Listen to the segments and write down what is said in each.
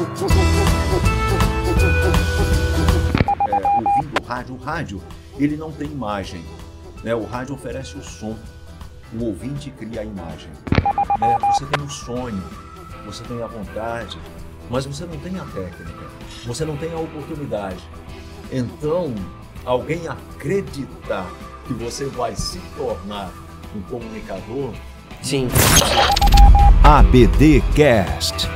Ouvindo o rádio, ele não tem imagem, né? O rádio oferece o som, o ouvinte cria a imagem, né? Você tem o sonho, você tem a vontade, mas você não tem a técnica, você não tem a oportunidade. Então, alguém acreditar que você vai se tornar um comunicador? Sim. ABDcast.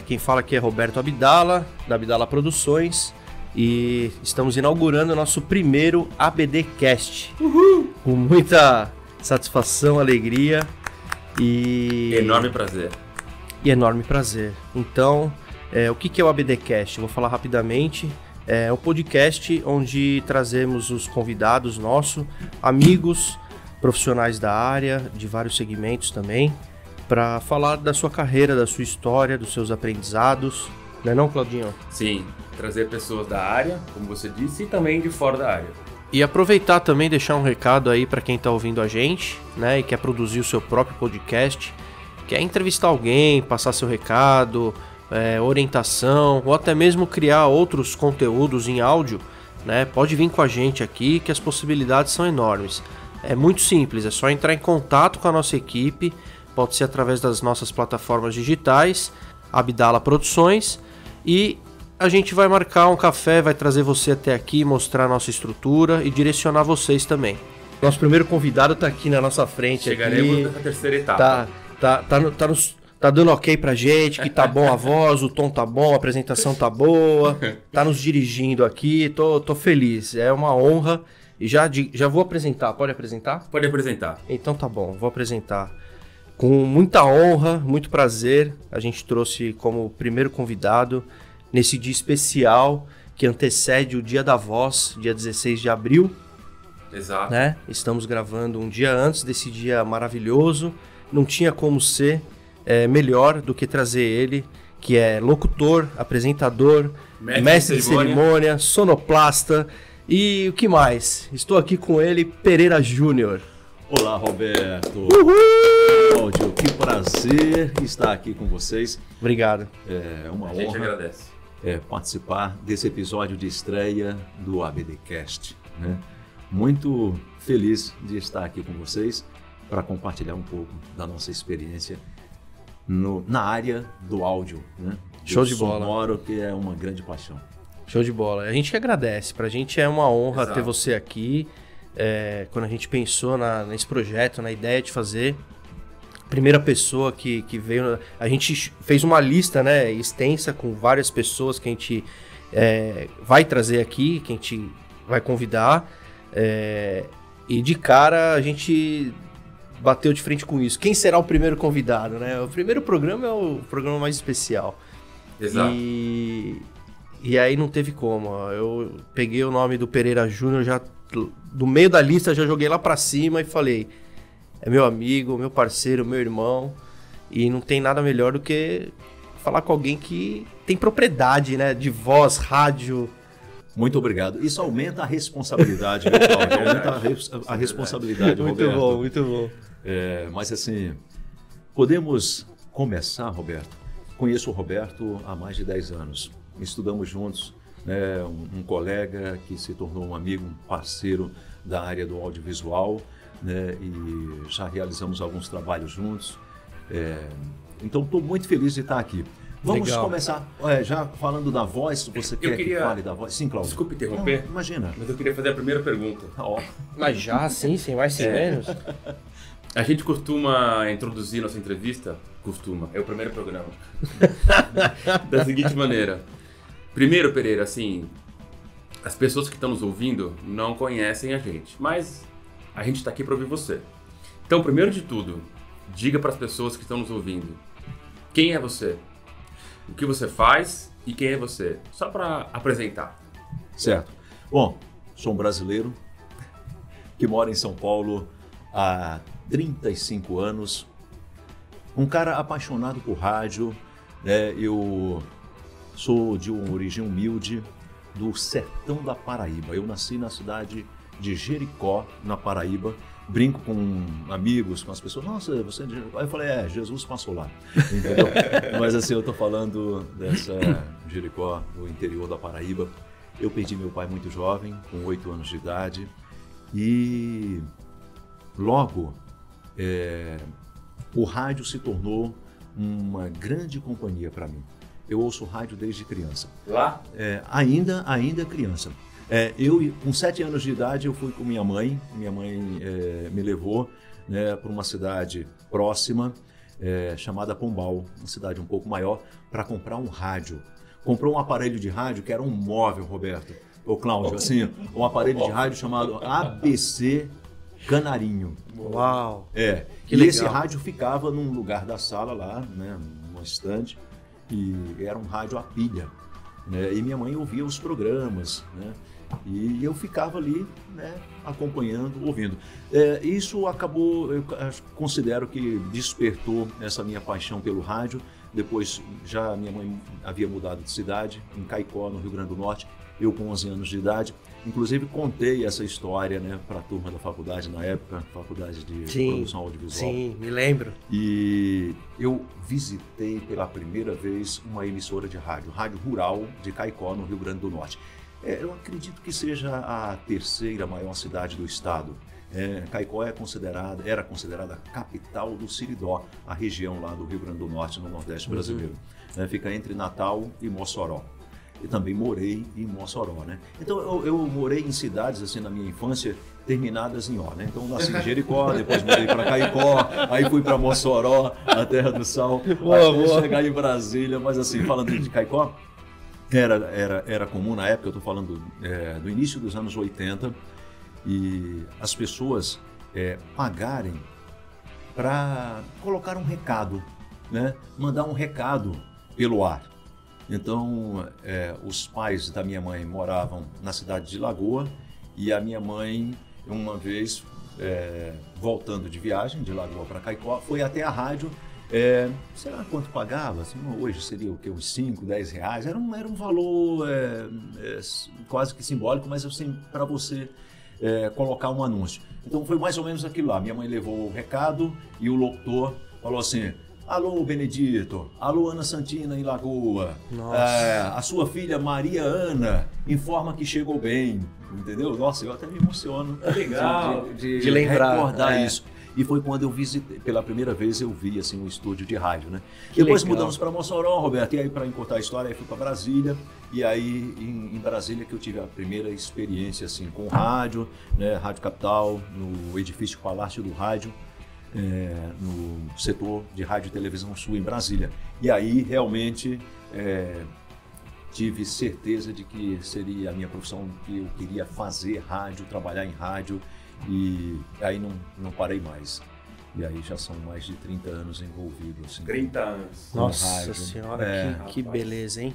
Quem fala aqui é Roberto Abdala, da Abdala Produções, e estamos inaugurando o nosso primeiro ABDcast. Uhul! Com muita satisfação, alegria e... Enorme prazer. E enorme prazer. Então, o que é o ABDcast? Vou falar rapidamente. É um podcast onde trazemos os convidados nossos, amigos, profissionais da área, de vários segmentos também, para falar da sua carreira, da sua história, dos seus aprendizados. Não é não, Claudinho? Sim, trazer pessoas da área, como você disse, e também de fora da área. E aproveitar também, deixar um recado aí para quem está ouvindo a gente, né, e quer produzir o seu próprio podcast, quer entrevistar alguém, passar seu recado, orientação, ou até mesmo criar outros conteúdos em áudio, né, pode vir com a gente aqui, que as possibilidades são enormes. É muito simples, é só entrar em contato com a nossa equipe, pode ser através das nossas plataformas digitais, Abdala Produções, e a gente vai marcar um café, vai trazer você até aqui, mostrar a nossa estrutura e direcionar vocês também. Nosso primeiro convidado está aqui na nossa frente. Chegaremos na terceira etapa. Tá dando ok pra gente, que tá bom a voz, o tom tá bom, a apresentação tá boa, tá nos dirigindo aqui, tô feliz, é uma honra. E já vou apresentar, pode apresentar? Pode apresentar. Então tá bom, vou apresentar. Com muita honra, muito prazer, a gente trouxe como primeiro convidado, nesse dia especial que antecede o Dia da Voz, dia 16 de abril. Exato. Né? Estamos gravando um dia antes desse dia maravilhoso, não tinha como ser melhor do que trazer ele, que é locutor, apresentador, mestre de cerimônia, sonoplasta e o que mais? Estou aqui com ele, Pereira Júnior. Olá, Roberto. Uhul! Cláudio, que prazer estar aqui com vocês. Obrigado. É uma honra. A gente agradece. Participar desse episódio de estreia do ABDcast, né? Muito feliz de estar aqui com vocês para compartilhar um pouco da nossa experiência na área do áudio, né? Show de bola. Sonoro, que é uma grande paixão. Show de bola. A gente que agradece. Pra gente é uma honra Exato. ter você aqui. Quando a gente pensou nesse projeto, na ideia de fazer, a primeira pessoa que veio... A gente fez uma lista, né, extensa com várias pessoas que a gente vai trazer aqui, que a gente vai convidar. E de cara a gente bateu de frente com isso. Quem será o primeiro convidado, né? O primeiro programa é o programa mais especial. Exato. E aí não teve como. Eu peguei o nome do Pereira Júnior, já do meio da lista já joguei lá pra cima e falei: é meu amigo, meu parceiro, meu irmão, e não tem nada melhor do que falar com alguém que tem propriedade, né, de voz, rádio. Muito obrigado. Isso aumenta a responsabilidade, né, Cláudio? Aumenta a responsabilidade, muito Roberto. Bom, muito bom. Mas assim, podemos começar, Roberto? Conheço o Roberto há mais de 10 anos. Estudamos juntos, né? Um colega que se tornou um amigo, um parceiro da área do audiovisual, né? E já realizamos alguns trabalhos juntos. Então, estou muito feliz de estar aqui. Vamos Legal. começar já falando da voz. Você quer que fale da voz? Sim, Cláudio. Desculpe interromper. Não, imagina. Mas eu queria fazer a primeira pergunta. Mas já, sim, sem mais sem menos. A gente costuma introduzir nossa entrevista, é o primeiro programa, da seguinte maneira. Primeiro, Pereira, assim, as pessoas que estão nos ouvindo não conhecem a gente, mas a gente está aqui para ouvir você. Então, primeiro de tudo, diga para as pessoas que estão nos ouvindo, quem é você? O que você faz e quem é você? Só para apresentar. Certo. Bom, sou um brasileiro que mora em São Paulo há 35 anos. Um cara apaixonado por rádio, né? Eu sou de uma origem humilde, do sertão da Paraíba. Eu nasci na cidade de Jericó, na Paraíba, brinco com amigos, com as pessoas, nossa, você é de Jericó? Aí eu falei, Jesus passou lá, entendeu? Mas assim, eu tô falando dessa Jericó, do interior da Paraíba. Eu perdi meu pai muito jovem, com 8 anos de idade, e logo o rádio se tornou uma grande companhia para mim. Eu ouço rádio desde criança. Lá? Ainda criança. Eu, com 7 anos de idade, eu fui com minha mãe. Minha mãe me levou, né, para uma cidade próxima, chamada Pombal, uma cidade um pouco maior, para comprar um rádio. Comprou um aparelho de rádio que era um móvel, Roberto. Ô, Cláudio, assim, um aparelho de rádio chamado ABC Canarinho. Uau! Que legal. Esse rádio ficava num lugar da sala lá, né, numa estante, e era um rádio a pilha, né, e minha mãe ouvia os programas, né, e eu ficava ali, né, acompanhando, ouvindo. Isso acabou, eu considero que despertou essa minha paixão pelo rádio. Depois, já minha mãe havia mudado de cidade, em Caicó, no Rio Grande do Norte, eu com 11 anos de idade. Inclusive, contei essa história, né, para a turma da faculdade na época, faculdade de produção audiovisual. Sim, me lembro. E eu visitei pela primeira vez uma emissora de rádio, Rádio Rural de Caicó, no Rio Grande do Norte. Eu acredito que seja a terceira maior cidade do estado. Caicó era considerada a capital do Siridó, a região lá do Rio Grande do Norte, no Nordeste brasileiro. Fica entre Natal e Mossoró. E também morei em Mossoró, né? Então eu morei em cidades assim na minha infância terminadas em ó, né? Então nasci em Jericó, depois mudei para Caicó, aí fui para Mossoró, a terra do sal, até chegar em Brasília. Mas assim, falando de Caicó, era comum na época, eu estou falando do início dos anos 80, e as pessoas pagarem para colocar um recado, né? Mandar um recado pelo ar. Então, os pais da minha mãe moravam na cidade de Lagoa, e a minha mãe, uma vez, voltando de viagem de Lagoa para Caicó, foi até a rádio. Sei lá quanto pagava, assim, hoje seria o quê? Uns 5, 10 reais, era um valor quase que simbólico, mas assim, para você colocar um anúncio. Então foi mais ou menos aquilo lá. Minha mãe levou o recado e o locutor falou assim: alô, Benedito, alô, Ana Santina em Lagoa, a sua filha Maria Ana informa que chegou bem, entendeu? Nossa, eu até me emociono. Legal de lembrar, recordar isso. E foi quando eu visitei, pela primeira vez eu vi assim, um estúdio de rádio, né? Que depois legal. Mudamos para Mossoró, Roberto, e aí para encurtar a história, aí fui para Brasília, e aí em Brasília que eu tive a primeira experiência assim, com rádio, né? Rádio Capital, no edifício Palácio do Rádio, no setor de rádio e televisão sul em Brasília. E aí realmente tive certeza de que seria a minha profissão, que eu queria fazer rádio, trabalhar em rádio. E aí não parei mais. E aí já são mais de 30 anos envolvido. Assim, 30 anos. Nossa rádio. senhora, que beleza, hein?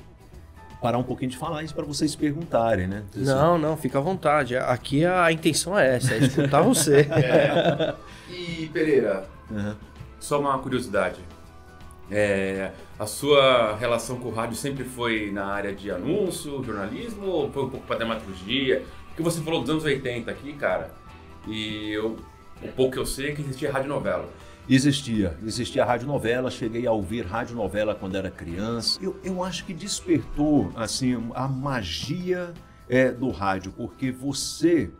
Parar um pouquinho de falar isso para vocês perguntarem, né? Assim, Não, fica à vontade. Aqui a intenção é essa, é escutar você. E Pereira, só uma curiosidade. A sua relação com o rádio sempre foi na área de anúncio, jornalismo, ou foi um pouco para dramaturgia? Porque você falou dos anos 80 aqui, cara. E o pouco que eu sei é que existia radionovela. Existia radionovela, cheguei a ouvir radionovela quando era criança. Eu acho que despertou assim, a magia do rádio, porque você,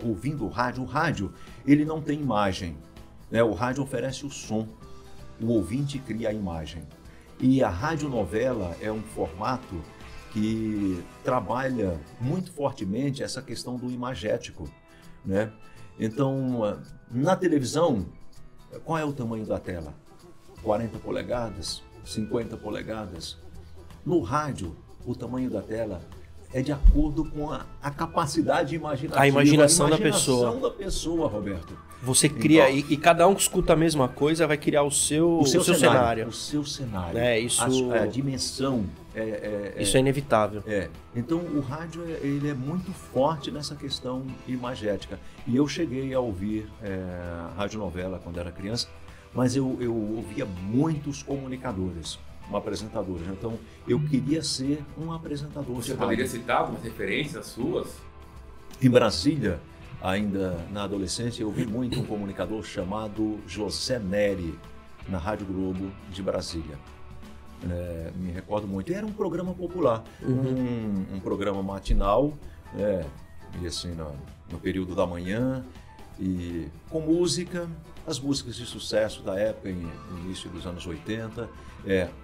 ouvindo o rádio ele não tem imagem, né? O rádio oferece o som, o ouvinte cria a imagem. E a radionovela é um formato que trabalha muito fortemente essa questão do imagético, né? Então, na televisão, qual é o tamanho da tela? 40 polegadas? 50 polegadas? No rádio, o tamanho da tela é de acordo com a capacidade imaginativa. A imaginação da pessoa, Roberto. Você cria, então, e cada um que escuta a mesma coisa vai criar o seu cenário. O seu cenário. A dimensão. Isso é inevitável. Então o rádio ele é muito forte nessa questão imagética. E eu cheguei a ouvir radionovela quando era criança, mas eu ouvia muitos comunicadores, apresentadores. Então eu queria ser um apresentador. Você poderia citar algumas referências suas? Em Brasília, ainda na adolescência, eu ouvi muito um comunicador chamado José Neri, na Rádio Globo de Brasília. Me recordo muito. Era um programa popular, um programa matinal, e assim, no período da manhã, e com música, as músicas de sucesso da época, no início dos anos 80,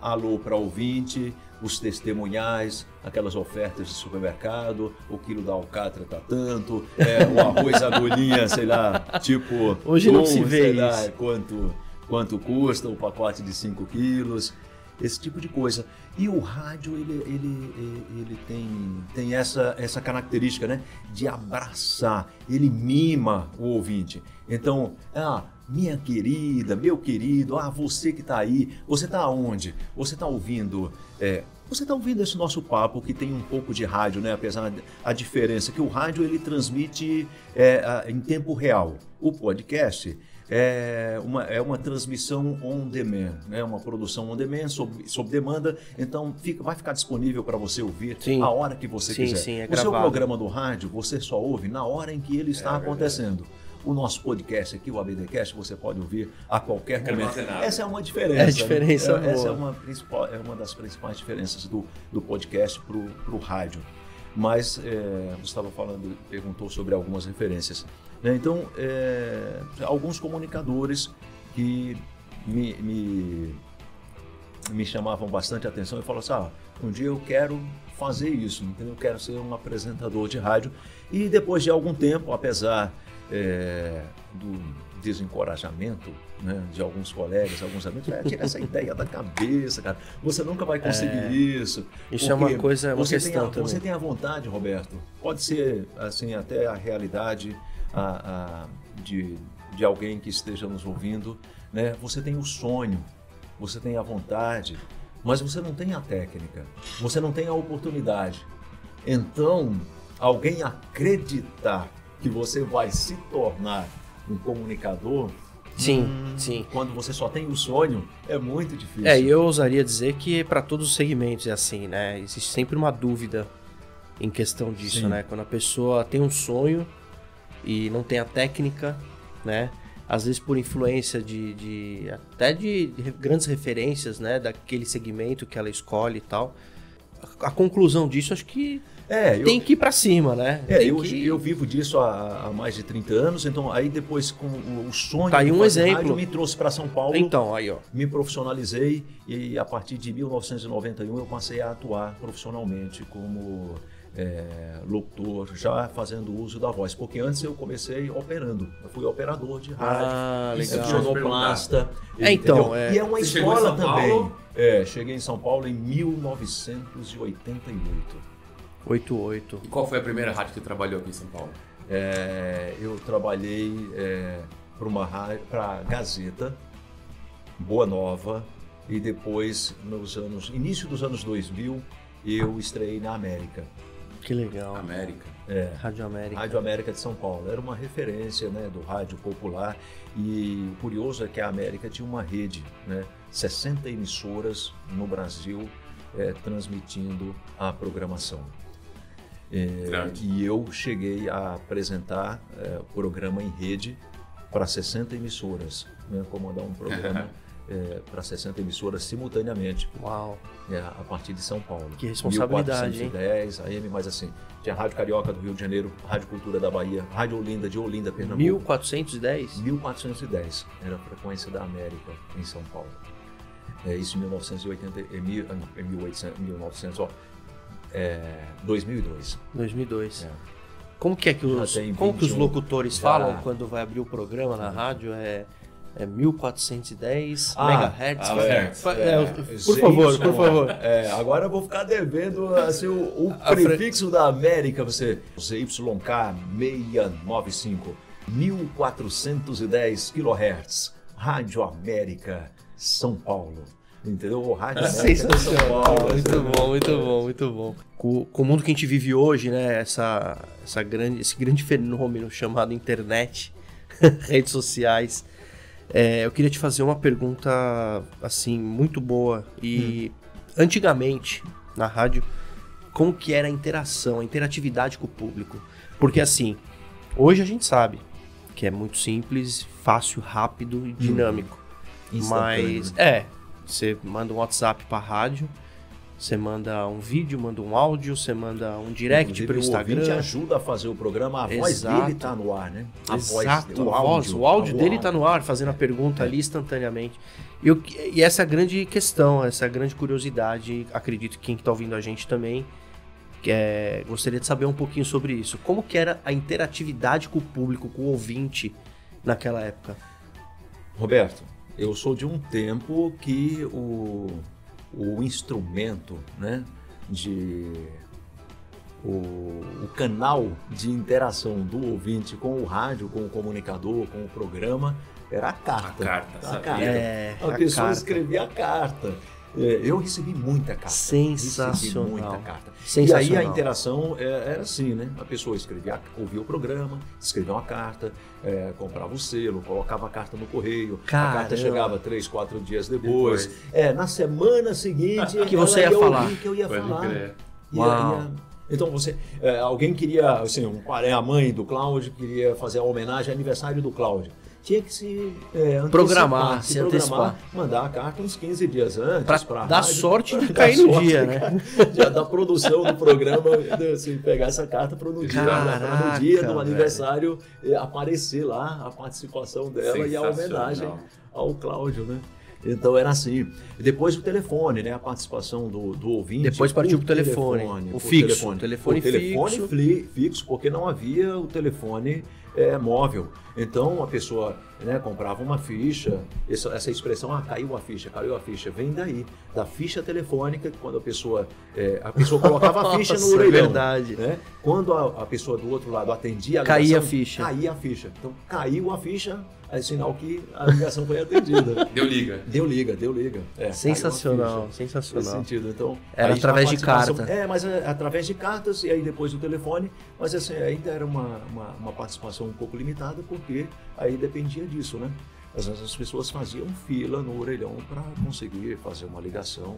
alô para ouvinte, os testemunhais, aquelas ofertas de supermercado, o quilo da alcatra tá tanto, o arroz agulhinha, sei lá, tipo... Hoje não se vê isso. Lá, quanto custa o pacote de 5 quilos, esse tipo de coisa. E o rádio, ele tem essa característica, né, de abraçar, ele mima o ouvinte. Então, minha querida, meu querido, você que está aí, você está onde? Você está ouvindo... Você está ouvindo esse nosso papo que tem um pouco de rádio, né? Apesar da diferença que o rádio ele transmite em tempo real. O podcast é uma transmissão on demand, né? Uma produção on demand, sob demanda. Então vai ficar disponível para você ouvir a hora que você quiser. Sim, é o seu programa do rádio, você só ouve na hora em que ele está acontecendo. O nosso podcast aqui, o ABDcast, você pode ouvir a qualquer momento. Essa é uma diferença. É a diferença boa. Essa é uma das principais diferenças do podcast para o rádio. Mas você estava perguntou sobre algumas referências. Né? Então, alguns comunicadores que me chamavam bastante atenção e falavam assim, um dia eu quero fazer isso, entendeu? Eu quero ser um apresentador de rádio. E depois de algum tempo, apesar do desencorajamento, né, de alguns colegas, alguns amigos, tira essa ideia da cabeça, cara. Você nunca vai conseguir isso. Isso é uma coisa, uma questão também. Você tem a vontade, Roberto. Pode ser assim até a realidade de alguém que esteja nos ouvindo, né? Você tem o sonho, você tem a vontade, mas você não tem a técnica, você não tem a oportunidade. Então, alguém acreditar que você vai se tornar um comunicador, sim. Quando você só tem o sonho, é muito difícil. E eu ousaria dizer que para todos os segmentos é assim, né? Existe sempre uma dúvida em questão disso, né? Quando a pessoa tem um sonho e não tem a técnica, né? Às vezes por influência até de grandes referências, né? Daquele segmento que ela escolhe e tal. A conclusão disso, acho que tem que ir pra cima, né? Eu vivo disso há mais de 30 anos, então aí depois com o sonho tá aí um exemplo. Rádio, me trouxe para São Paulo, então, aí, ó. Me profissionalizei e a partir de 1991 eu passei a atuar profissionalmente como locutor, já fazendo uso da voz, porque antes eu comecei operando, eu fui operador de rádio, legal. sonoplasta, e é uma escola também. Cheguei em São Paulo em 1988. 88. E qual foi a primeira rádio que você trabalhou aqui em São Paulo? Eu trabalhei para a Gazeta, Boa Nova, e depois, início dos anos 2000, eu estreiei na América. Que legal. América. Rádio América. Rádio América de São Paulo. Era uma referência, né, do rádio popular. E o curioso é que a América tinha uma rede, né, 60 emissoras no Brasil transmitindo a programação. E eu cheguei a apresentar o programa em rede para 60 emissoras, né, comandar um programa para 60 emissoras simultaneamente. Uau! A partir de São Paulo. Que responsabilidade, 1410 AM, mas assim, tinha Rádio Carioca do Rio de Janeiro, Rádio Cultura da Bahia, Rádio Olinda de Olinda, Pernambuco. 1410? 1410 era a frequência da América em São Paulo. Isso em 2002. 2002. Como que os locutores falam quando vai abrir o programa na rádio? É 1410 megahertz. Por favor. Agora eu vou ficar devendo assim, o prefixo da América. Você ZYK 695, 1410 kHz, Rádio América, São Paulo. Entendeu? O Rádio América de São Paulo. Muito bom. Com o mundo que a gente vive hoje, né? Esse grande fenômeno chamado internet, redes sociais. Eu queria te fazer uma pergunta assim muito boa. E antigamente na rádio, como que era a interação, a interatividade com o público? Porque assim, Hoje a gente sabe que é muito simples, fácil, rápido e dinâmico. Mas, você manda um WhatsApp pra rádio, você manda um vídeo, manda um áudio, você manda um direct Inclusive, pelo Instagram. O ouvinte ajuda a fazer o programa, a voz dele tá no ar, né? O áudio dele tá no ar, fazendo a pergunta ali instantaneamente. E essa é a grande questão, essa é a grande curiosidade, acredito que quem tá ouvindo a gente também gostaria de saber um pouquinho sobre isso. Como que era a interatividade com o público, com o ouvinte naquela época? Roberto, eu sou de um tempo que o instrumento, né, o canal de interação do ouvinte com o rádio, com o comunicador, com o programa, era a carta. A pessoa escrevia a carta. Eu recebi muita carta. Sensacional. Recebi muita carta. Sensacional. E aí a interação era assim, né? A pessoa ouvia o programa, escrevia uma carta, comprava o selo, colocava a carta no correio. Caramba. A carta chegava 3, 4 dias depois. Na semana seguinte que você ia falar. Que eu ia falar. Uau. Então alguém queria, assim, a mãe do Cláudio queria fazer a homenagem ao aniversário do Cláudio. Tinha que se programar, mandar a carta uns 15 dias antes para dar sorte de cair no dia, né? Da produção do programa, assim, pegar essa carta para no dia do aniversário aparecer lá a participação dela e a homenagem ao Cláudio, né? Então era assim. Depois o telefone, né? A participação do ouvinte. Depois partiu o telefone. O fixo. O telefone fixo, porque não havia o telefone móvel. Então a pessoa, né, comprava uma ficha, essa expressão, caiu a ficha, vem daí, da ficha telefônica, quando a pessoa colocava a ficha no orelhão. É verdade. Né? Quando a pessoa do outro lado atendia a ligação, caía a ficha. Então caiu a ficha, é sinal que a ligação foi atendida. Deu liga. Sensacional. Nesse sentido. Então, era através de carta. Mas através de cartas e aí depois o telefone, mas assim, ainda era uma participação um pouco limitada, porque aí dependia disso, né? Às vezes as pessoas faziam fila no orelhão para conseguir fazer uma ligação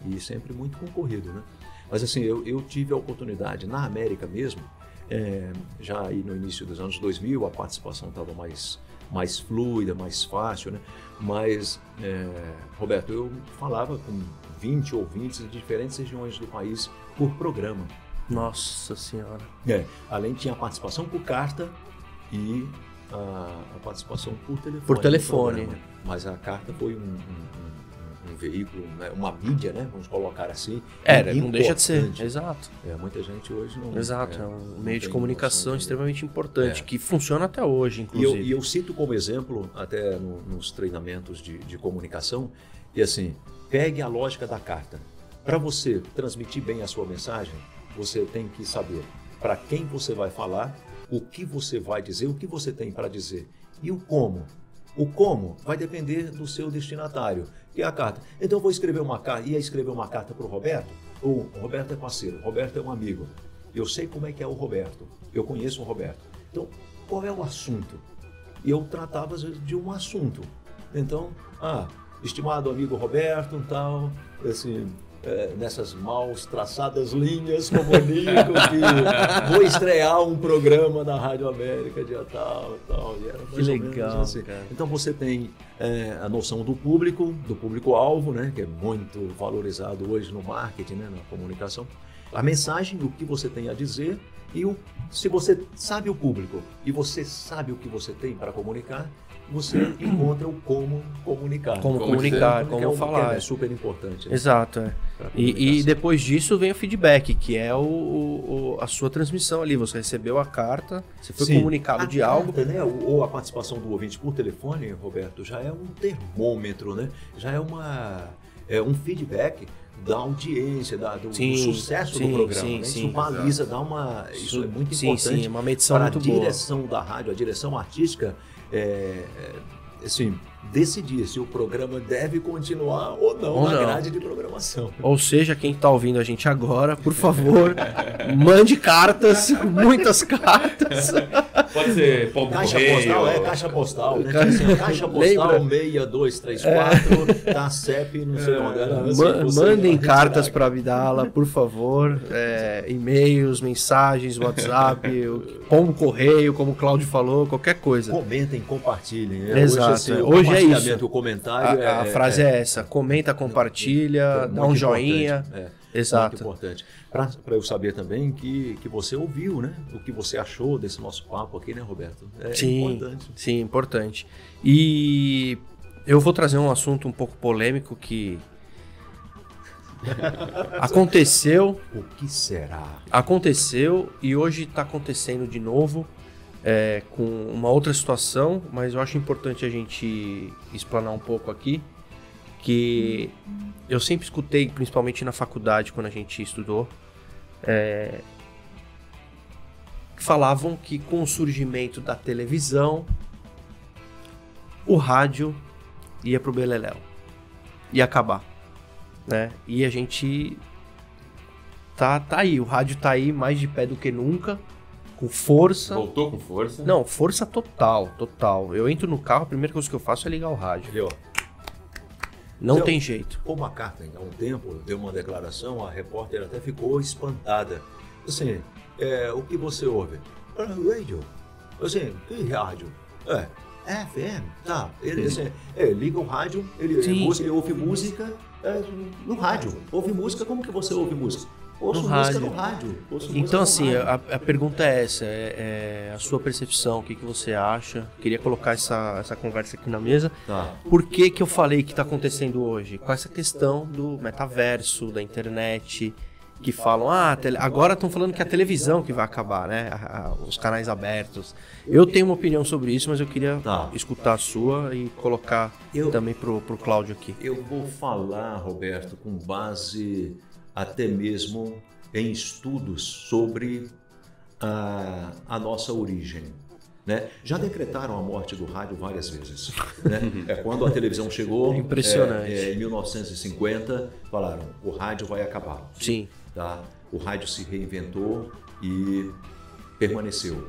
e sempre muito concorrido, né? Mas assim, eu tive a oportunidade, na América mesmo, já aí no início dos anos 2000, a participação estava mais fluida, mais fácil, né? Mas, Roberto, eu falava com 20 ouvintes de diferentes regiões do país por programa. Nossa Senhora. Além tinha a participação por carta e a participação por telefone. Mas a carta foi um veículo, né? Uma mídia, né? Vamos colocar assim. Não deixa de ser. Exato. Muita gente hoje não... Exato, é um meio de comunicação extremamente importante, que funciona até hoje, inclusive. E eu cito como exemplo, até nos treinamentos de comunicação, e assim, pegue a lógica da carta. Para você transmitir bem a sua mensagem, você tem que saber para quem você vai falar, o que você vai dizer, o que você tem para dizer e o como. O como vai depender do seu destinatário, que é a carta. Então eu vou escrever uma carta, ia escrever uma carta para o Roberto, o Roberto é parceiro, o Roberto é um amigo. Eu sei como é que é o Roberto, eu conheço o Roberto. Então, qual é o assunto? E eu tratava de um assunto. Então, estimado amigo Roberto, tal, assim... nessas mal traçadas linhas, comunico que vou estrear um programa na Rádio América, dia tal. E era mais que legal, assim. Cara. Então você tem a noção do público-alvo, né, que é muito valorizado hoje no marketing, né, na comunicação. A mensagem, o que você tem a dizer e se você sabe o público e você sabe o que você tem para comunicar, você encontra o como comunicar. Como comunicar, como falar. É super importante. Né? Exato. E depois disso vem o feedback, que é a sua transmissão ali. Você recebeu a carta, você foi comunicado de algo. Carta, né? Ou a participação do ouvinte por telefone, Roberto, já é um termômetro, né? Já é um feedback da audiência, do sucesso do programa. Né? Isso baliza, isso é muito importante. Sim, uma medição para muito a direção da rádio, a direção artística, assim, decidir se o programa deve continuar ou não na grade de programação. Ou seja, quem está ouvindo a gente agora, por favor, mande cartas, muitas cartas. Pode ser ponto Caixa correio. postal, caixa postal. Né? Caixa postal 6234, tá CEP, não sei onde. Mandem cartas para Abdala, por favor. E-mails, mensagens, WhatsApp, como correio, como o Cláudio falou, qualquer coisa. Comentem, compartilhem. Né? Exato. Hoje é isso. O comentário a frase é essa. Comenta, compartilha, dá um joinha. Exato. Muito importante. Para eu saber também que você ouviu, né? O que você achou desse nosso papo aqui, né, Roberto? Importante. Sim, importante. E eu vou trazer um assunto um pouco polêmico que aconteceu. O que será? Aconteceu e hoje está acontecendo de novo com uma outra situação, mas eu acho importante a gente explanar um pouco aqui, que eu sempre escutei, principalmente na faculdade, quando a gente estudou, falavam que com o surgimento da televisão, o rádio ia pro beleléu, ia acabar, né? E a gente tá aí, o rádio tá aí mais de pé do que nunca, com força. Voltou com força? Não, força total. Eu entro no carro, a primeira coisa que eu faço é ligar o rádio. Viu? Não tem jeito. O McCartney, há um tempo, deu uma declaração, a repórter até ficou espantada. Assim, o que você ouve? Radio. Assim, que rádio? FM, tá. Ele liga o rádio, ele ouve música no rádio. Ouve música, como que você ouve música? Ouço música no rádio. Então, assim, a pergunta é essa, a sua percepção, o que você acha? Queria colocar essa conversa aqui na mesa. Tá. Por que eu falei que está acontecendo hoje? Com essa questão do metaverso, da internet, que falam, agora estão falando que é a televisão que vai acabar, né? Os canais abertos. Eu tenho uma opinião sobre isso, mas eu queria escutar a sua e colocar também pro Cláudio aqui. Eu vou falar, Roberto, com base até mesmo em estudos sobre a nossa origem. Né? Já decretaram a morte do rádio várias vezes. Né? Quando a televisão chegou, impressionante. Em 1950, falaram, o rádio vai acabar. Sim. Tá? O rádio se reinventou e permaneceu.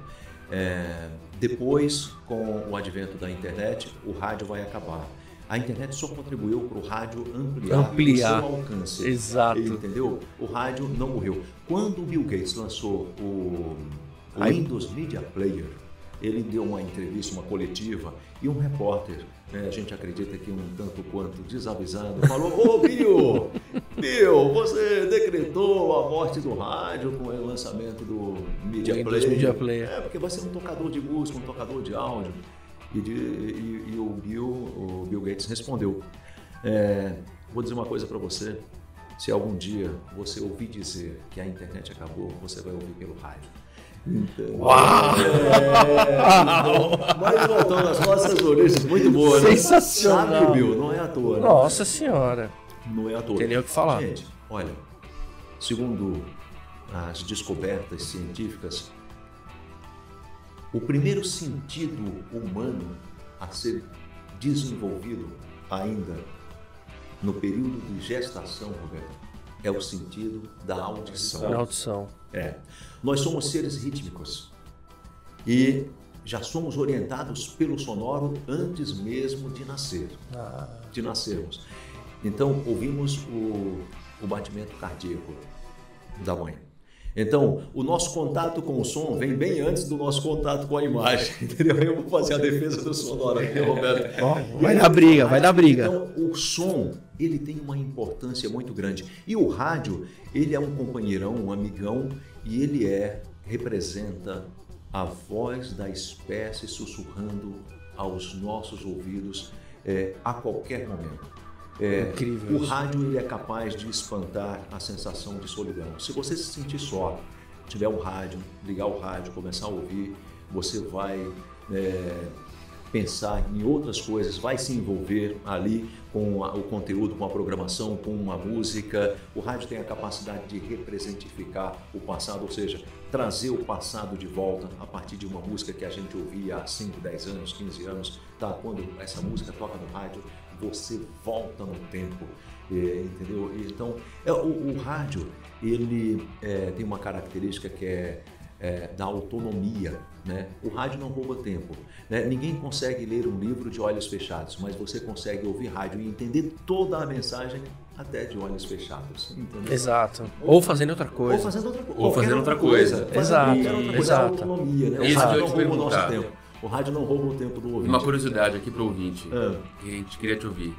Depois, com o advento da internet, o rádio vai acabar. A internet só contribuiu para o rádio ampliar o seu alcance. Exato. Entendeu? O rádio não morreu. Quando o Bill Gates lançou o Windows Media Player, ele deu uma entrevista, uma coletiva, e um repórter, né, a gente acredita que um tanto quanto desavisado, falou: Bill, você decretou a morte do rádio com o lançamento do Media Player. Porque vai ser um tocador de música, um tocador de áudio. E o Bill Gates respondeu: vou dizer uma coisa para você, se algum dia você ouvir dizer que a internet acabou, você vai ouvir pelo rádio. Então, uau! Mas voltando às nossas origens, muito boa, né? Sensacional. Sabe, Bill, não é à toa. Né? Nossa senhora. Não é à toa. Tem nem o que falar. Gente, olha, segundo as descobertas científicas, o primeiro sentido humano a ser desenvolvido ainda no período de gestação, Roberto, é o sentido da audição. Da audição. Nós somos seres rítmicos e já somos orientados pelo sonoro antes mesmo de nascer, de nascermos. Então, ouvimos o batimento cardíaco da mãe. Então, o nosso contato com o som vem bem antes do nosso contato com a imagem, entendeu? Eu vou fazer a defesa do sonoro aqui, Roberto. Vai dar briga. Então, o som, ele tem uma importância muito grande. E o rádio, ele é um companheirão, um amigão, e ele representa a voz da espécie sussurrando aos nossos ouvidos a qualquer momento. Incrível. O rádio ele é capaz de espantar a sensação de solidão. Se você se sentir só, tiver um rádio, ligar o rádio, começar a ouvir, você vai pensar em outras coisas, vai se envolver ali com o conteúdo, com a programação, com uma música. O rádio tem a capacidade de representificar o passado, ou seja, trazer o passado de volta a partir de uma música que a gente ouvia há 5, 10 anos, 15 anos. Tá? Quando essa música toca no rádio, você volta no tempo, entendeu? Então, o rádio, ele tem uma característica que é da autonomia, né? O rádio não rouba tempo, né? Ninguém consegue ler um livro de olhos fechados, mas você consegue ouvir rádio e entender toda a mensagem até de olhos fechados. Entendeu? Exato. Ou fazendo outra coisa. Ou fazendo outra coisa. Ou fazendo outra coisa. Exato. Exato. Autonomia, né? O Isso rádio que eu não te rouba o nosso perguntar. tempo. O rádio não rouba o tempo do ouvinte. Uma curiosidade aqui pro ouvinte, que a gente queria te ouvir.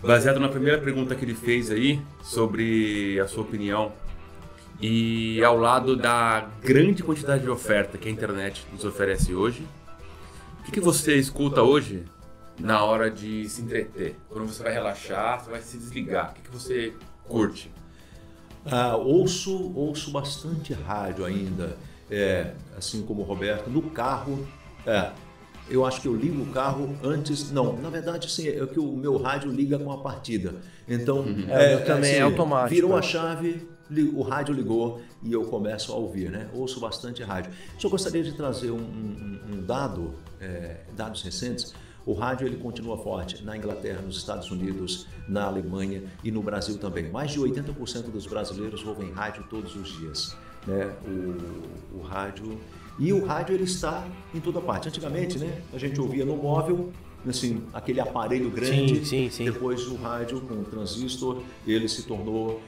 Baseado na primeira pergunta que ele fez aí, sobre a sua opinião, e ao lado da grande quantidade de oferta que a internet nos oferece hoje, o que você escuta hoje na hora de se entreter? Quando você vai relaxar, você vai se desligar, o que você curte? Ouço bastante rádio ainda, assim como o Roberto, no carro. Eu acho que eu ligo o carro antes. Não, na verdade, sim, é que o meu rádio liga com a partida. Então, o meu também é automático. Virou a chave, o rádio ligou e eu começo a ouvir, né? Ouço bastante rádio. Só gostaria de trazer dados recentes. O rádio ele continua forte na Inglaterra, nos Estados Unidos, na Alemanha e no Brasil também. Mais de 80% dos brasileiros ouvem rádio todos os dias, né? O rádio... E o rádio ele está em toda parte. Antigamente, né, a gente ouvia no móvel, assim, aquele aparelho grande. Sim. Depois o rádio com o transistor, ele se tornou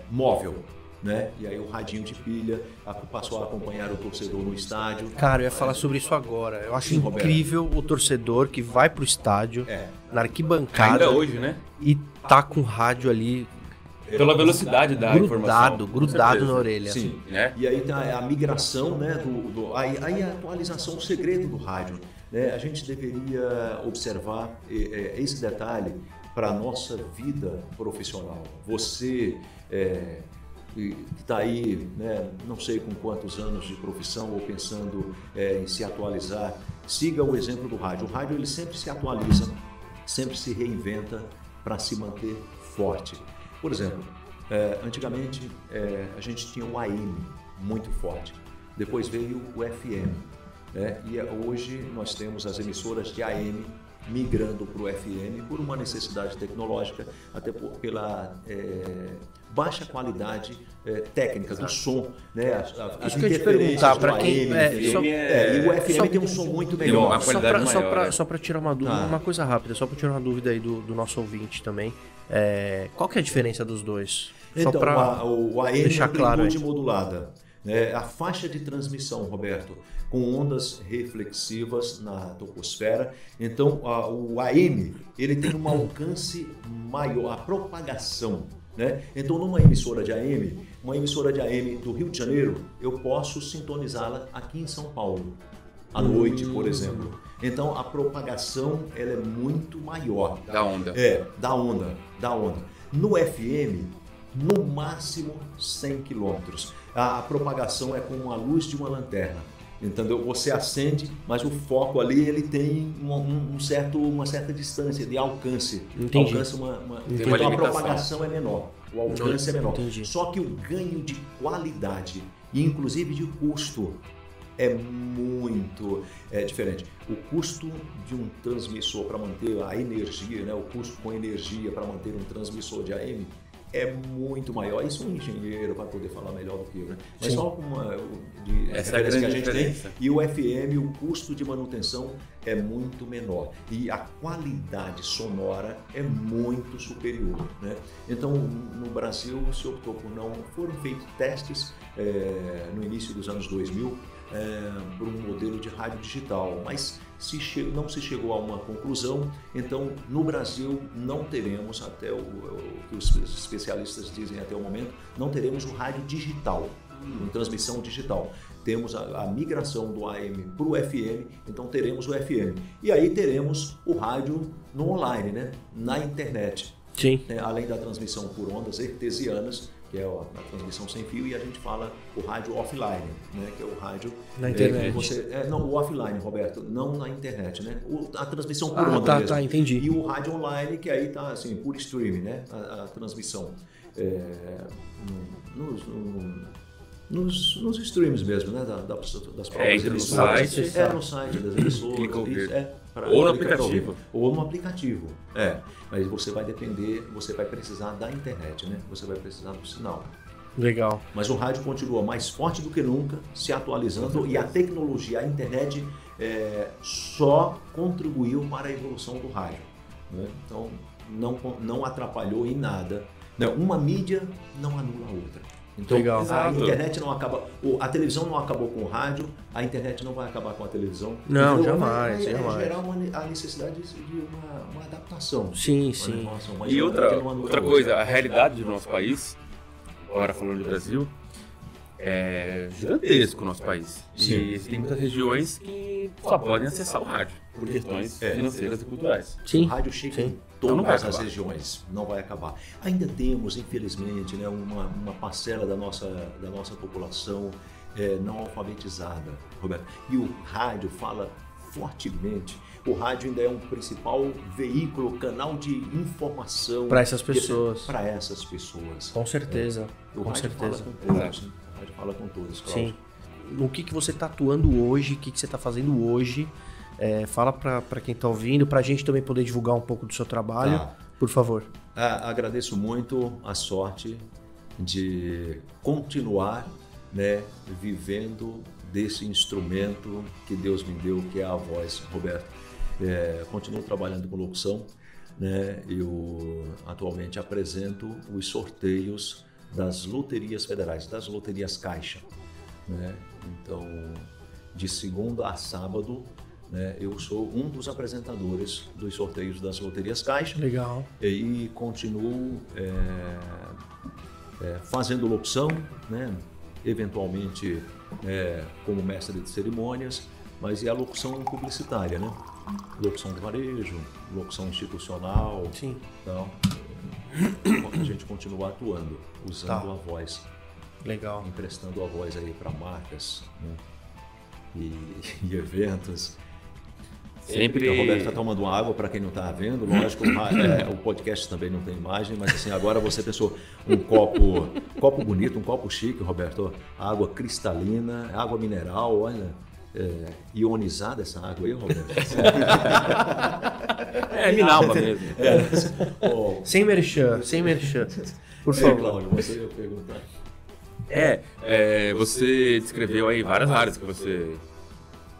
móvel, né? E aí o radinho de pilha passou a acompanhar o torcedor no estádio. Cara, eu ia falar sobre isso agora. Eu acho Sim, incrível o torcedor que vai pro estádio, na arquibancada, Ainda hoje, né? e tá com o rádio ali Pela velocidade da informação. grudado na orelha. Sim, né? E aí tá a migração, né, aí a atualização, o segredo do rádio, né? A gente deveria observar esse detalhe para a nossa vida profissional. Você que está aí, né, não sei com quantos anos de profissão ou pensando em se atualizar, siga o exemplo do rádio. O rádio ele sempre se atualiza, sempre se reinventa para se manter forte. Por exemplo, antigamente a gente tinha o AM muito forte, depois veio o FM, né? E hoje nós temos as emissoras de AM migrando para o FM por uma necessidade tecnológica, até pela baixa qualidade técnica do som, né? As Isso que eu ia te perguntar, para quem e o FM tem um som muito melhor. Uma qualidade maior, só para tirar uma dúvida, uma coisa rápida, só para tirar uma dúvida aí do nosso ouvinte também. Qual que é a diferença dos dois? Então, o AM deixar é claro amplitude modulada. A faixa de transmissão, Roberto, com ondas reflexivas na troposfera. Então, o AM ele tem um alcance maior, a propagação, né? Então, numa emissora de AM, uma emissora de AM do Rio de Janeiro, eu posso sintonizá-la aqui em São Paulo, à noite, por exemplo. Então, a propagação ela é muito maior. Da onda. Da onda. No FM, no máximo 100 quilômetros. A propagação é como a luz de uma lanterna. Entendeu? Você acende, mas o foco ali ele tem uma certa distância de alcance. Entendi. Então a propagação é menor, o alcance é menor. Entendi. Só que o ganho de qualidade e inclusive de custo é muito diferente. O custo de um transmissor para manter a energia, né? O custo com energia para manter um transmissor de AM é muito maior. Isso um engenheiro vai poder falar melhor do que eu, né? Mas só uma essa é a grande diferença. E o FM, o custo de manutenção é muito menor e a qualidade sonora é muito superior, né? Então, no Brasil se optou por não... Foram feitos testes no início dos anos 2000 por um modelo de rádio digital, mas não se chegou a uma conclusão. Então, no Brasil, não teremos, até o que os especialistas dizem até o momento, não teremos o rádio digital, uma transmissão digital. Temos a migração do AM para o FM, então teremos o FM. E aí teremos o rádio no online, né? Na internet. Sim. Além da transmissão por ondas hertzianas, que é a transmissão sem fio, e a gente fala o rádio offline, né? Que é o rádio... Na internet. Não, o offline, Roberto, não na internet, né? A transmissão por onda mesmo. Tá, entendi. E o rádio online, que aí tá assim, por streaming, né? A transmissão nos streams mesmo, né? Das próprias emissoras. No site das emissoras. Ou no aplicativo. Ou no aplicativo. Mas você vai precisar da internet, né? Você vai precisar do sinal. Legal. Mas o rádio continua mais forte do que nunca, se atualizando, e a tecnologia, a internet só contribuiu para a evolução do rádio, né? Então não atrapalhou em nada, né? Uma mídia não anula a outra. Então Legal. a internet não acaba, a televisão não acabou com o rádio, a internet não vai acabar com a televisão. Não, então, jamais, jamais. Vai gerar a necessidade de uma adaptação. Sim. E outra coisa, a realidade do nosso país, agora falando de Brasil, é gigantesco o nosso país. Sim. E tem muitas regiões que só podem acessar o rádio por questões financeiras e culturais. Sim. O rádio chega em todas as regiões, não vai acabar. Ainda temos, infelizmente, né, uma parcela da nossa população não alfabetizada, Roberto. E o rádio fala fortemente. O rádio ainda é um principal veículo, canal de informação para essas pessoas. Para essas pessoas. Com certeza. O rádio fala com todos. Né? O rádio fala com todos, Cláudio. Sim. No que você está atuando hoje, o que você está fazendo hoje? Fala para quem está ouvindo, para a gente também poder divulgar um pouco do seu trabalho, por favor. Agradeço muito a sorte de continuar, né, vivendo desse instrumento que Deus me deu, que é a voz, Roberto. Continuo trabalhando com locução, né? Eu atualmente apresento os sorteios das loterias federais, das loterias Caixa, né? Então, de segunda a sábado, né, eu sou um dos apresentadores dos sorteios das loterias Caixa. Legal. E continuo fazendo locução, né? Eventualmente como mestre de cerimônias, mas é a locução publicitária, né? Locução de varejo, locução institucional. Sim. Então, a gente continua atuando, usando a voz. Legal. Emprestando a voz aí para marcas, né? E eventos. Sempre... O Roberto está tomando água, para quem não está vendo. Lógico, o podcast também não tem imagem, mas assim, agora você pensou um copo bonito, um copo chique, Roberto. Água cristalina, água mineral, olha, ionizada essa água aí, Roberto. Minalba mesmo. Sem merchan. Por favor. Cláudio, você ia perguntar. Você descreveu aí várias áreas que você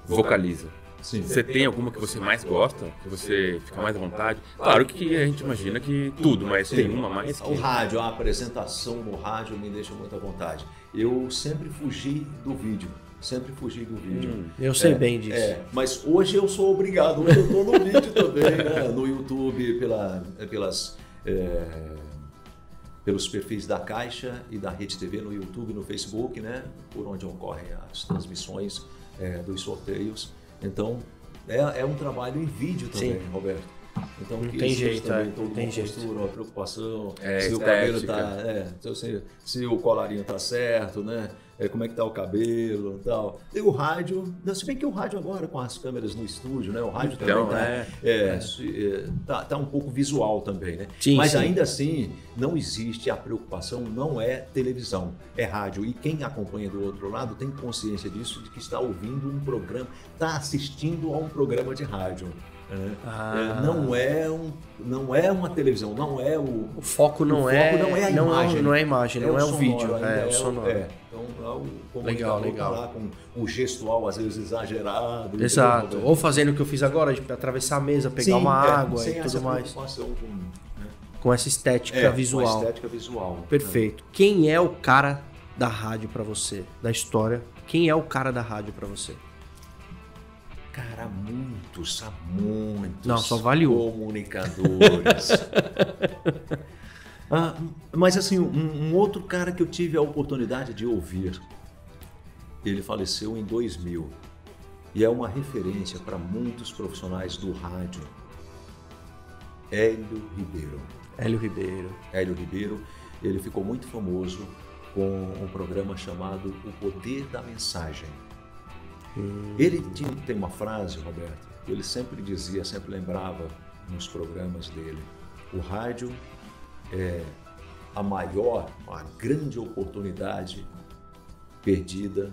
vocaliza. Sim. Você tem alguma que você mais gosta? Que você fica mais à vontade? Claro que a gente imagina que tudo, mas tem uma mais que... O rádio, a apresentação no rádio me deixa muito à vontade. Eu sempre fugi do vídeo. Eu sei bem disso. Mas hoje eu sou obrigado. Hoje eu estou no vídeo também, né? No YouTube, pelos perfis da Caixa e da Rede TV no YouTube, no Facebook, né? Por onde ocorrem as transmissões dos sorteios. Então, é um trabalho em vídeo também, Sim. Roberto. Então, não tem jeito, postura, uma preocupação, se o cabelo tá, se o colarinho tá certo, né? Como é que tá o cabelo e tal. E o rádio, se bem que o rádio agora com as câmeras no estúdio, né? O rádio também tá um pouco visual também, né? Sim, mas sim. ainda assim, não existe a preocupação, não é televisão, é rádio. E quem acompanha do outro lado tem consciência disso, de que está ouvindo um programa, está assistindo a um programa de rádio. Não é uma televisão, não é o foco não é a imagem, não é o sonoro, vídeo, é o sonoro. Então, o legal. Tá lá com o gestual às vezes exagerado. Exato. Ou fazendo o que eu fiz agora, de atravessar a mesa, pegar uma água e tudo mais. Com essa estética visual. Com a estética visual. Perfeito. Quem é o cara da rádio pra você, da história? Quem é o cara da rádio pra você? Cara, muitos Não, só vale um. Comunicadores. Mas assim, um outro cara que eu tive a oportunidade de ouvir, ele faleceu em 2000 e é uma referência para muitos profissionais do rádio. Hélio Ribeiro, ele ficou muito famoso com um programa chamado O Poder da Mensagem. Ele tem uma frase, Roberto, que ele sempre dizia, sempre lembrava nos programas dele: o rádio é a grande oportunidade perdida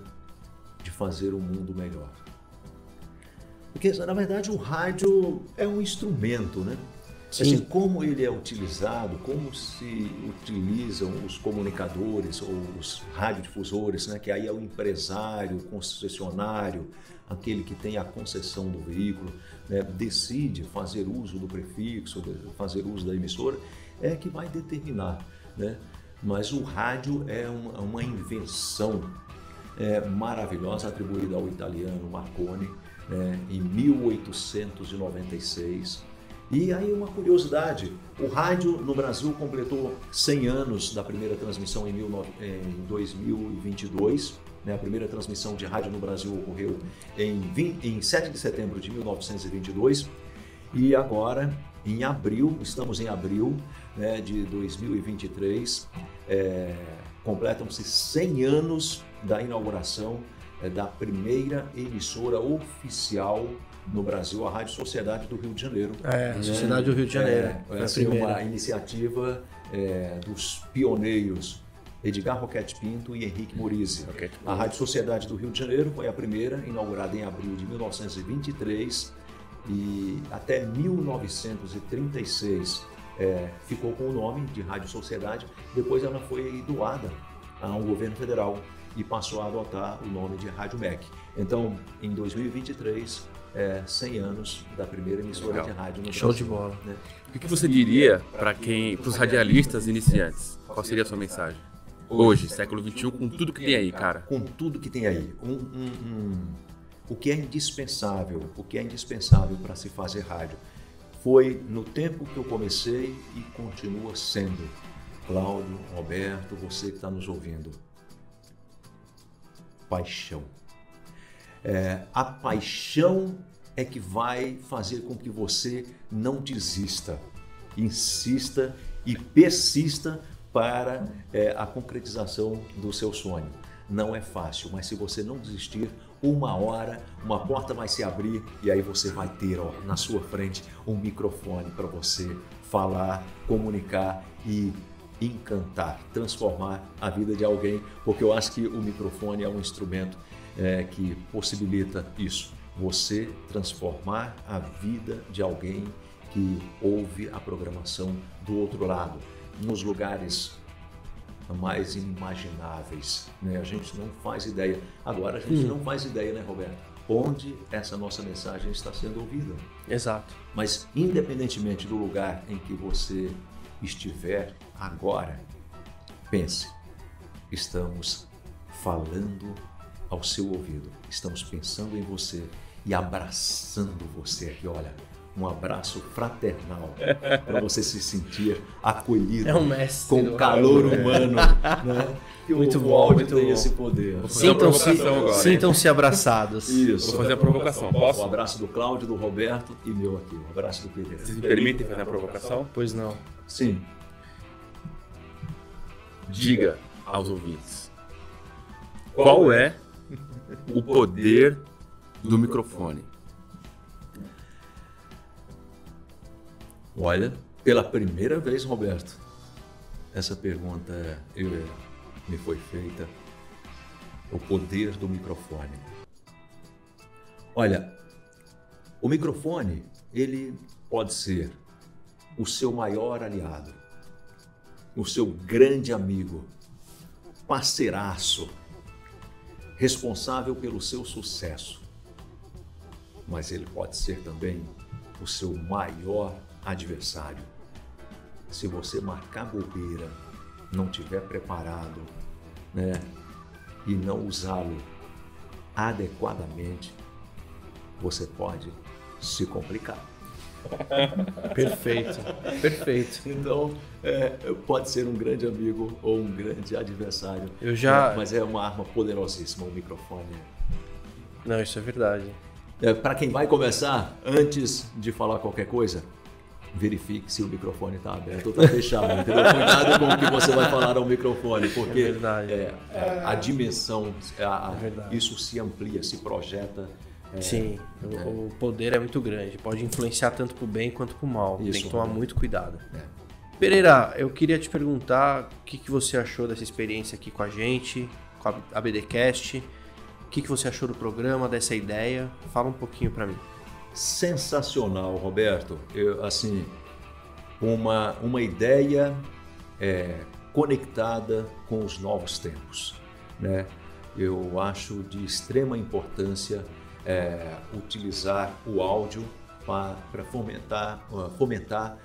de fazer o mundo melhor. Porque, na verdade, o rádio é um instrumento, né? Assim, como ele é utilizado, como se utilizam os comunicadores ou os radiodifusores, né? Que aí é o empresário, o concessionário, aquele que tem a concessão do veículo, né? Decide fazer uso do prefixo, fazer uso da emissora, é que vai determinar, né? Mas o rádio é uma invenção maravilhosa, atribuída ao italiano Marconi, em 1896. E aí uma curiosidade, o rádio no Brasil completou 100 anos da primeira transmissão em 2022. A primeira transmissão de rádio no Brasil ocorreu em 7 de setembro de 1922. E agora, em abril, estamos em abril, né, de 2023, completam-se 100 anos da inauguração da primeira emissora oficial no Brasil, a Rádio Sociedade do Rio de Janeiro. A Sociedade do Rio de Janeiro. Essa é uma iniciativa dos pioneiros Edgar Roquete Pinto e Henrique Morizzi. A Rádio Sociedade do Rio de Janeiro foi a primeira, inaugurada em abril de 1923 e até 1936 ficou com o nome de Rádio Sociedade. Depois ela foi doada ao governo federal e passou a adotar o nome de Rádio MEC. Então, em 2023, 100 anos da primeira emissora de rádio no Brasil. Show de bola. Né? O que você diria para os radialistas iniciantes? Qual seria a sua mensagem? Hoje, século XXI, com tudo que tem aí, cara. Com tudo que tem aí. O que é indispensável para se fazer rádio foi no tempo que eu comecei e continua sendo. Cláudio, Roberto, você que está nos ouvindo. Paixão. A paixão é que vai fazer com que você não desista, insista e persista para a concretização do seu sonho. Não é fácil, mas se você não desistir, uma hora, uma porta vai se abrir e aí você vai ter na sua frente um microfone para você falar, comunicar e encantar, transformar a vida de alguém, porque eu acho que o microfone é um instrumento que possibilita isso, você transformar a vida de alguém que ouve a programação do outro lado, nos lugares mais inimagináveis, né? A gente não faz ideia, agora a gente não faz ideia, né, Roberto? Onde essa nossa mensagem está sendo ouvida. Exato. Mas independentemente do lugar em que você estiver agora, pense, estamos falando ao seu ouvido, estamos pensando em você e abraçando você aqui, olha, um abraço fraternal para você se sentir acolhido com calor humano, né? Muito o bom, áudio muito tem bom. esse poder. Sintam-se abraçados. Isso. Vou fazer a provocação, posso? Um abraço do Cláudio, do Roberto e meu aqui. Um abraço do Peter. Vocês me permitem fazer a provocação? Pois não. Sim. Diga aos ouvintes qual é o poder do microfone. Olha, pela primeira vez, Roberto, essa pergunta me foi feita. O poder do microfone. Olha, o microfone, ele pode ser o seu maior aliado, o seu grande amigo, parceiraço, responsável pelo seu sucesso. Mas ele pode ser também o seu maior adversário. Se você marcar bobeira, não estiver preparado, né, e não usá-lo adequadamente, você pode se complicar. Perfeito, perfeito. Então, pode ser um grande amigo ou um grande adversário. Mas é uma arma poderosíssima, o microfone. Não, isso é verdade. Para quem vai começar, antes de falar qualquer coisa, verifique se o microfone está aberto ou está fechado. Entendeu? Cuidado com o que você vai falar ao microfone, porque a dimensão, isso se amplia, se projeta. Sim, o poder é muito grande, pode influenciar tanto para o bem quanto para o mal. Tem que tomar muito cuidado. Pereira, eu queria te perguntar o que você achou dessa experiência aqui com a gente, com a ABDcast. O que você achou do programa, dessa ideia? Fala um pouquinho para mim. Sensacional, Roberto. uma ideia conectada com os novos tempos, né? Eu acho de extrema importância utilizar o áudio para fomentar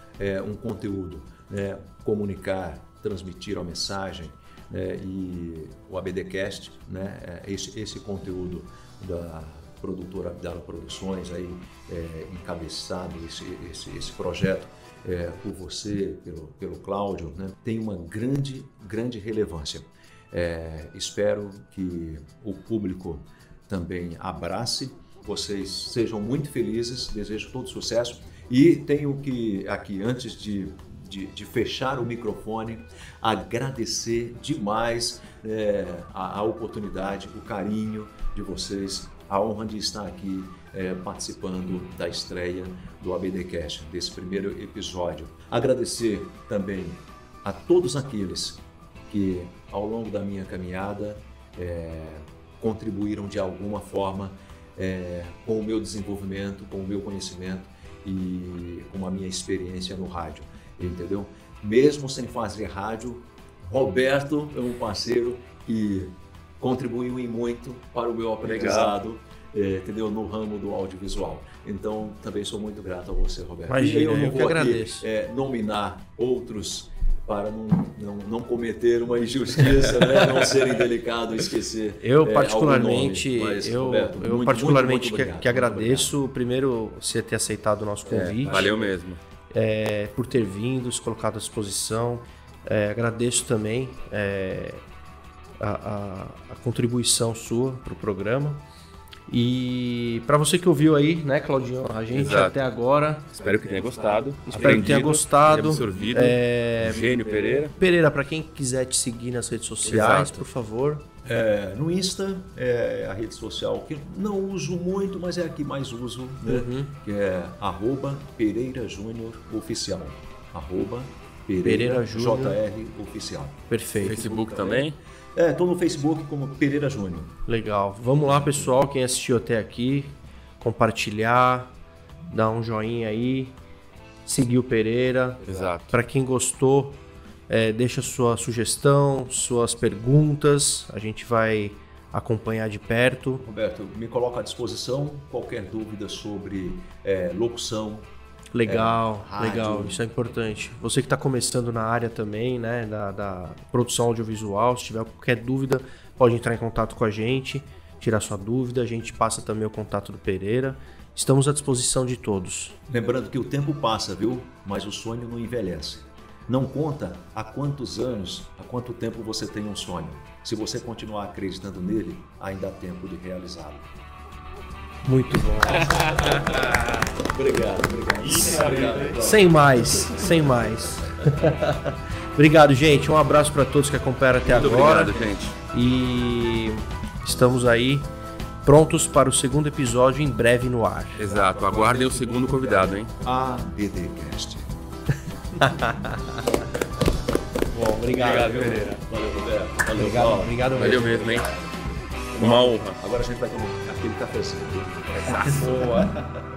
um conteúdo, né? Comunicar, transmitir a mensagem, né? E o ABDcast, né? Esse conteúdo da produtora Abdala Produções, aí, encabeçado esse projeto por você, pelo Cláudio, né? Tem uma grande relevância. Espero que o público também abrace, vocês sejam muito felizes, desejo todo sucesso e tenho que aqui, antes de fechar o microfone, agradecer demais a oportunidade, o carinho de vocês, a honra de estar aqui participando da estreia do ABDcast, desse primeiro episódio. Agradecer também a todos aqueles que ao longo da minha caminhada contribuíram de alguma forma com o meu desenvolvimento, com o meu conhecimento e com a minha experiência no rádio, entendeu? Mesmo sem fazer rádio, Roberto é um parceiro que contribuiu em muito para o meu aprendizado, entendeu? No ramo do audiovisual. Então, também sou muito grato a você, Roberto. Imagina, e eu não vou agradeço. Nominar outros para não cometer uma injustiça, né? Não serem delicados, esquecer. Eu particularmente, algum nome. Mas, eu Roberto, particularmente muito que agradeço primeiro você ter aceitado o nosso convite. Valeu mesmo. Por ter vindo, se colocado à disposição. Agradeço também a contribuição sua para o programa. E para você que ouviu aí, né, Claudinho, a gente Exato. até agora. Espero que tenha gostado. Espero que tenha gostado. Absorvido. Gênio Pereira. Pereira, para quem quiser te seguir nas redes sociais, Exato. por favor. No Insta, a rede social que não uso muito, mas é a que mais uso, né? Que é @Pereira Júnior Oficial. Pereira Júnior JR Oficial. Perfeito. Facebook também. Estou no Facebook como Pereira Júnior. Legal. Vamos lá, pessoal, quem assistiu até aqui, compartilhar, dar um joinha aí, seguir o Pereira. Exato. Para quem gostou, deixa sua sugestão, suas perguntas, a gente vai acompanhar de perto. Roberto, me coloco à disposição, qualquer dúvida sobre locução. Legal, rádio. legal, isso é importante. Você que está começando na área também, né, da produção audiovisual, se tiver qualquer dúvida, pode entrar em contato com a gente, tirar sua dúvida, a gente passa também o contato do Pereira. Estamos à disposição de todos. Lembrando que o tempo passa, viu? Mas o sonho não envelhece. Não conta há quantos anos, há quanto tempo você tem um sonho. Se você continuar acreditando nele, ainda há tempo de realizá-lo. Muito bom. Obrigado. Sem mais. Obrigado, gente. Um abraço para todos que acompanharam até Muito agora. obrigado, gente. E estamos aí prontos para o segundo episódio em breve no ar. Exato. Aguardem o segundo convidado, hein? ABDcast. Bom, obrigado. Pereira. Valeu, Roberto. Obrigado Valeu mesmo, hein? Uma honra. Agora a gente vai tomar aquele cafezinho. Boa.